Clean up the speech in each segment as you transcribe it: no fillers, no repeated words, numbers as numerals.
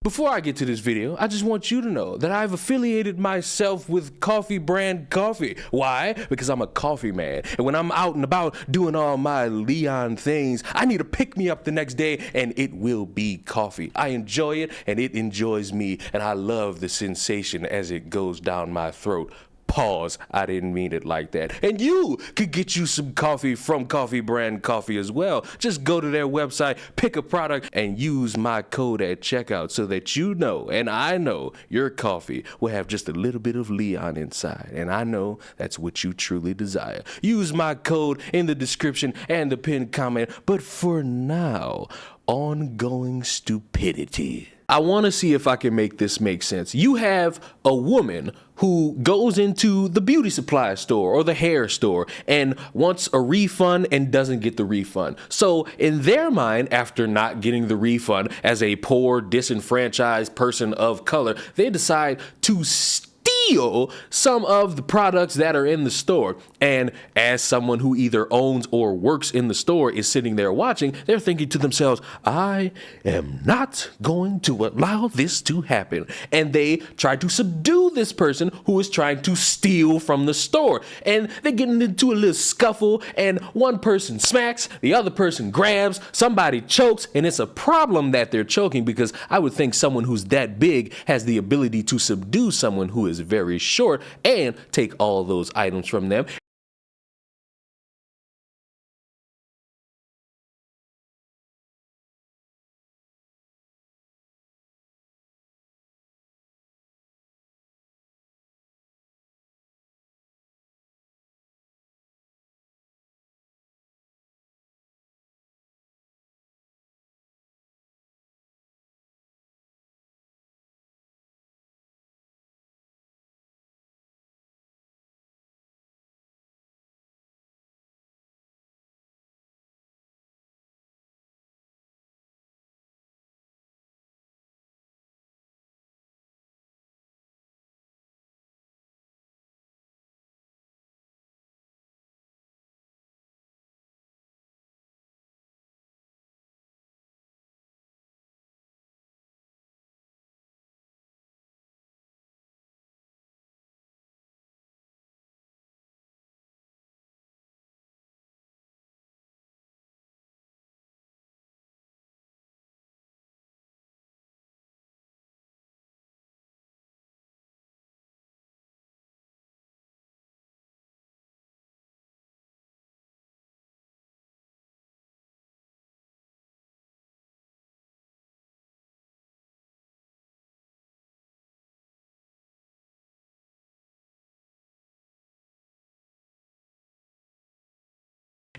Before I get to this video, I just want you to know that I've affiliated myself with Coffee Brand Coffee. Why? Because I'm a coffee man. And when I'm out and about doing all my Leon things, I need to pick me up the next day, and it will be coffee. I enjoy it, and it enjoys me, and I love the sensation as it goes down my throat. Pause, I didn't mean it like that. And you could get you some coffee from Coffee Brand Coffee as well. Just go to their website, pick a product, and use my code at checkout so that you know, and I know, your coffee will have just a little bit of Leon inside. And I know that's what you truly desire. Use my code in the description and the pinned comment. But for now, ongoing stupidity. I want to see if I can make this make sense. You have a woman who goes into the beauty supply store or the hair store and wants a refund and doesn't get the refund. So in their mind, after not getting the refund as a poor, disenfranchised person of color, they decide to steal some of the products that are in the store. And as someone who either owns or works in the store is sitting there watching, they're thinking to themselves, I am not going to allow this to happen. And they try to subdue this person who is trying to steal from the store. And they get into a little scuffle, and one person smacks, the other person grabs, somebody chokes, and it's a problem that they're choking, because I would think someone who's that big has the ability to subdue someone who is very short and take all those items from them.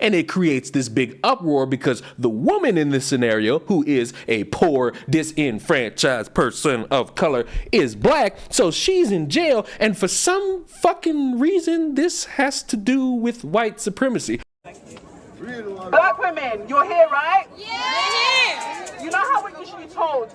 And it creates this big uproar because the woman in this scenario, who is a poor, disenfranchised person of color, is black. So she's in jail. And for some fucking reason, this has to do with white supremacy. Black women, you're here, right? Yeah! You know how we're usually told,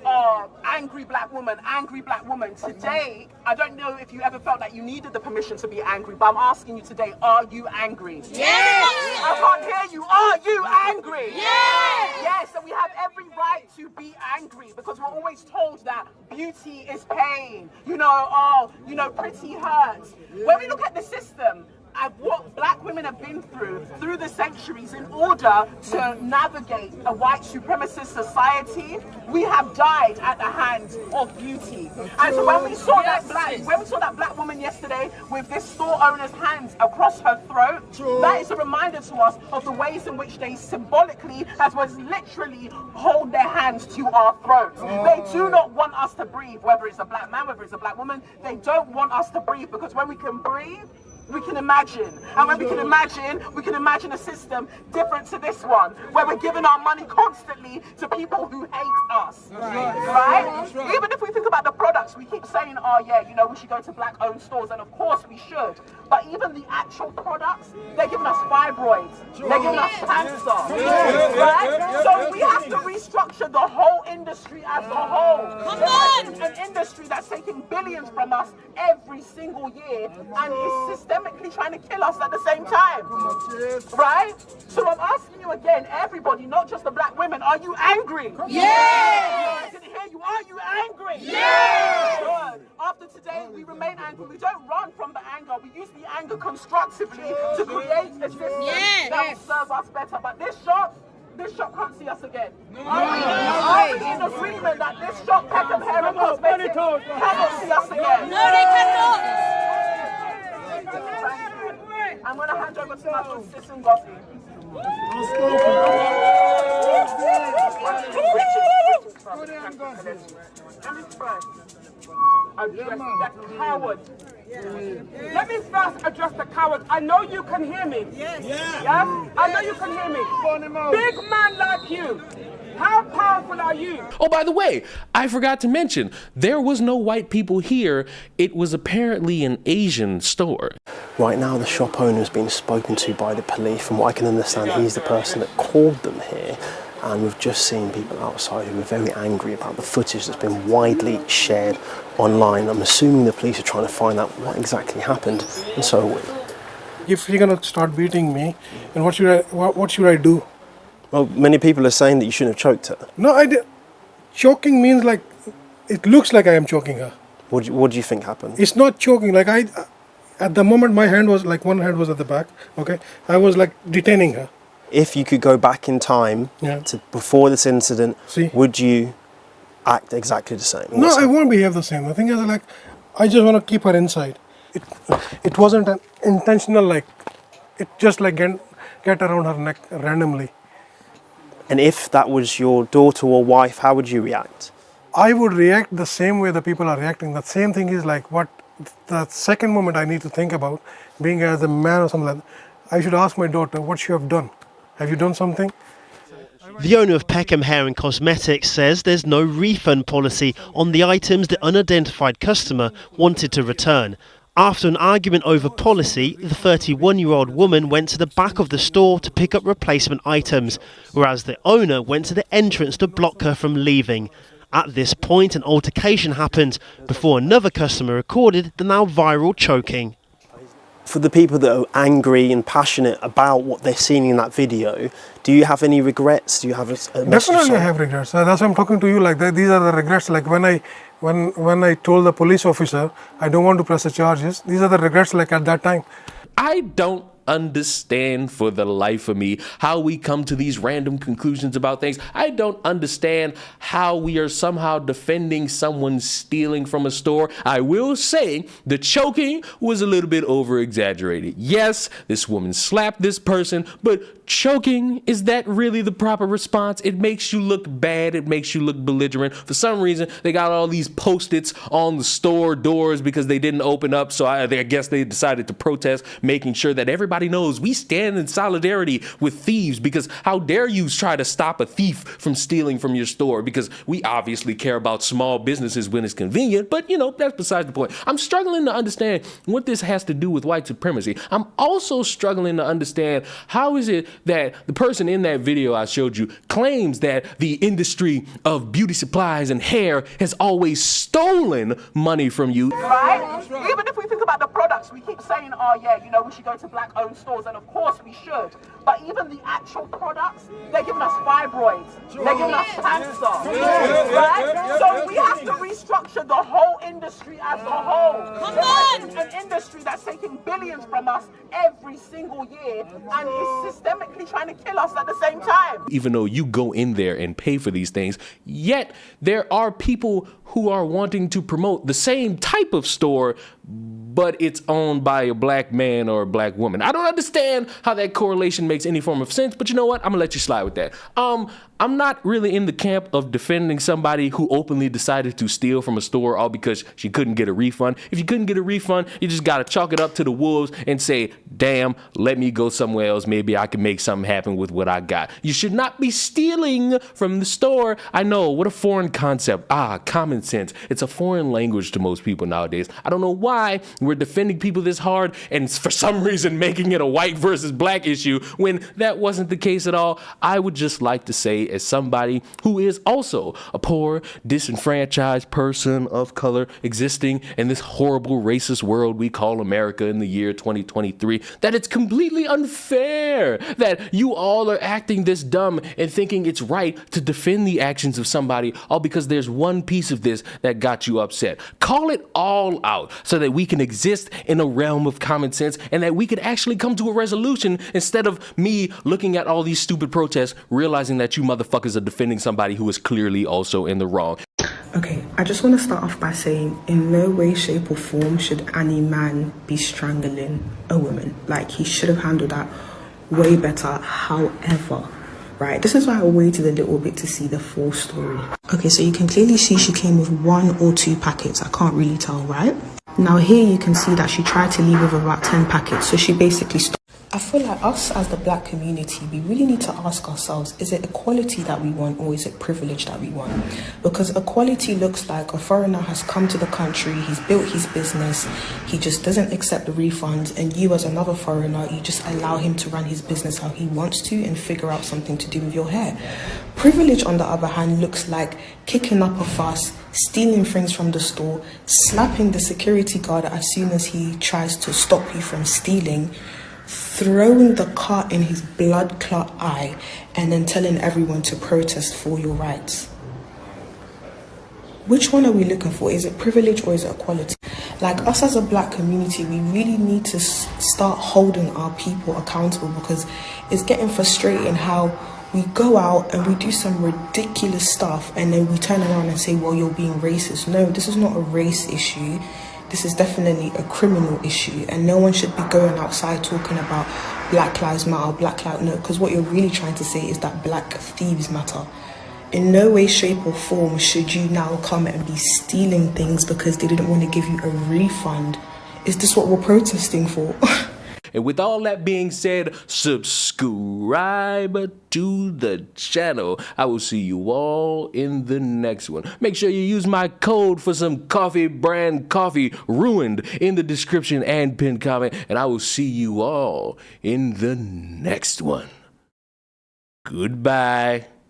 angry black woman, angry black woman. Today, I don't know if you ever felt that you needed the permission to be angry, but I'm asking you today, are you angry? Yes! I can't hear you. Are you angry? Yes! Yes, and we have every right to be angry, because we're always told that beauty is pain. Pretty hurts. When we look at the system, and what black women have been through the centuries in order to navigate a white supremacist society, we have died at the hands of beauty. And so when we saw that black woman yesterday with this store owner's hands across her throat, that is a reminder to us of the ways in which they symbolically, as well as literally, hold their hands to our throats. They do not want us to breathe, whether it's a black man, whether it's a black woman. They don't want us to breathe, because when we can breathe, we can imagine. And when we can imagine a system different to this one, where we're giving our money constantly to people who hate us. Right? Even if we think about the products, we keep saying, oh yeah, we should go to black-owned stores, and of course we should. But even the actual products, they're giving us fibroids. They're giving us cancer. Right? So we have to restructure the whole industry as a whole. Come on! An industry that's taking billions from us every single year and is systemically trying to kill us at the same time. Right? So I'm asking you again, everybody, not just the black women, are you angry? Yes! I didn't hear hear you. Are you angry? Yeah! Good. After today, we remain angry. We don't run from the anger. We use the anger constructively to create a system that will serve us better. But this shop can't see us again. Are we in agreement that this shop, Peckham Hair and Cosmetics, cannot see us again? No, they cannot. I'm going to hand over to my good sis Ngozi. Let me first address that coward. Let me first address the coward. I know you can hear me. Yes? I know you can hear me. Big man like you. How powerful are you? Oh, by the way, I forgot to mention, there was no white people here. It was apparently an Asian store. Right now, the shop owner has been spoken to by the police. From what I can understand, he's the person that called them here. And we've just seen people outside who are very angry about the footage that's been widely shared online. I'm assuming the police are trying to find out what exactly happened, and so are we. If you're gonna start beating me, and what should I do? Well, many people are saying that you shouldn't have choked her. No, I did. Choking means like, it looks like I am choking her. What do you think happened? It's not choking. Like at the moment, my hand was like, one hand was at the back. Okay, I was like detaining her. If you could go back in time to before this incident, would you act exactly the same? No, I won't behave the same. The thing is, like, I just want to keep her inside. It wasn't an intentional, like, it just like get around her neck randomly. And if that was your daughter or wife, how would you react? I would react the same way the people are reacting. The same thing is like what the second moment I need to think about, being as a man or something like that, I should ask my daughter what she have done. Have you done something? The owner of Peckham Hair and Cosmetics says there's no refund policy on the items the unidentified customer wanted to return. After an argument over policy, the 31-year-old woman went to the back of the store to pick up replacement items, whereas the owner went to the entrance to block her from leaving. At this point, an altercation happened before another customer recorded the now viral choking. For the people that are angry and passionate about what they're seeing in that video, do you have any regrets? Do you have a Definitely I have regrets. That's why I'm talking to you like that. These are the regrets. Like when I told the police officer I don't want to press the charges, these are the regrets like at that time. I don't understand for the life of me how we come to these random conclusions about things. I don't understand how we are somehow defending someone stealing from a store. I will say the choking was a little bit over exaggerated. Yes, this woman slapped this person, but choking, is that really the proper response? It makes you look bad. It makes you look belligerent. For some reason, they got all these Post-its on the store doors because they didn't open up. So I guess they decided to protest, making sure that everybody knows we stand in solidarity with thieves, because how dare you try to stop a thief from stealing from your store, because we obviously care about small businesses when it's convenient, but that's besides the point. I'm struggling to understand what this has to do with white supremacy. I'm also struggling to understand how is it that the person in that video I showed you claims that the industry of beauty supplies and hair has always stolen money from you. Right? Even if we think about the products, we keep saying, oh yeah, we should go to black-owned stores, and of course we should. But even the actual products, they're giving us fibroids, they're giving us cancer, right? So we have to restructure the whole industry as a whole. Come on! An industry that's taking billions from us every single year and is systemically trying to kill us at the same time. Even though you go in there and pay for these things, yet there are people who are wanting to promote the same type of store, but it's owned by a black man or a black woman. I don't understand how that correlation makes any form of sense, but you know what? I'm gonna let you slide with that. I'm not really in the camp of defending somebody who openly decided to steal from a store all because she couldn't get a refund. If you couldn't get a refund, you just gotta chalk it up to the wolves and say, damn, let me go somewhere else. Maybe I can make something happen with what I got. You should not be stealing from the store. I know, what a foreign concept. Common sense. It's a foreign language to most people nowadays. I don't know why we're defending people this hard and for some reason making it a white versus black issue when that wasn't the case at all. I would just like to say say as somebody who is also a poor, disenfranchised person of color existing in this horrible racist world we call America in the year 2023, that it's completely unfair that you all are acting this dumb and thinking it's right to defend the actions of somebody all because there's one piece of this that got you upset. Call it all out so that we can exist in a realm of common sense and that we can actually come to a resolution instead of me looking at all these stupid protests, realizing that you motherfuckers are defending somebody who is clearly also in the wrong. Okay, I just want to start off by saying in no way, shape or form should any man be strangling a woman. Like, he should have handled that way better. However, right, this is why I waited a little bit to see the full story. Okay, so you can clearly see she came with 1 or 2 packets. I can't really tell, right? Now here you can see that she tried to leave with about 10 packets. So she basically stopped. I feel like us as the black community, we really need to ask ourselves, is it equality that we want or is it privilege that we want? Because equality looks like a foreigner has come to the country, he's built his business, he just doesn't accept the refunds, and you as another foreigner, you just allow him to run his business how he wants to and figure out something to do with your hair. Privilege, on the other hand, looks like kicking up a fuss, stealing things from the store, slapping the security guard as soon as he tries to stop you from stealing, throwing the cart in his blood clot eye, and then telling everyone to protest for your rights. Which one are we looking for? Is it privilege or is it equality? Like, us as a black community, we really need to start holding our people accountable, because it's getting frustrating how we go out and we do some ridiculous stuff and then we turn around and say, well, you're being racist. No, this is not a race issue. This is definitely a criminal issue, and no one should be going outside talking about Black Lives Matter, Black Lives Matter, because what you're really trying to say is that black thieves matter. In no way, shape or form should you now come and be stealing things because they didn't want to give you a refund. Is this what we're protesting for? And with all that being said, subscribe to the channel. I will see you all in the next one. Make sure you use my code for some coffee brand coffee ruined in the description and pinned comment. And I will see you all in the next one. Goodbye.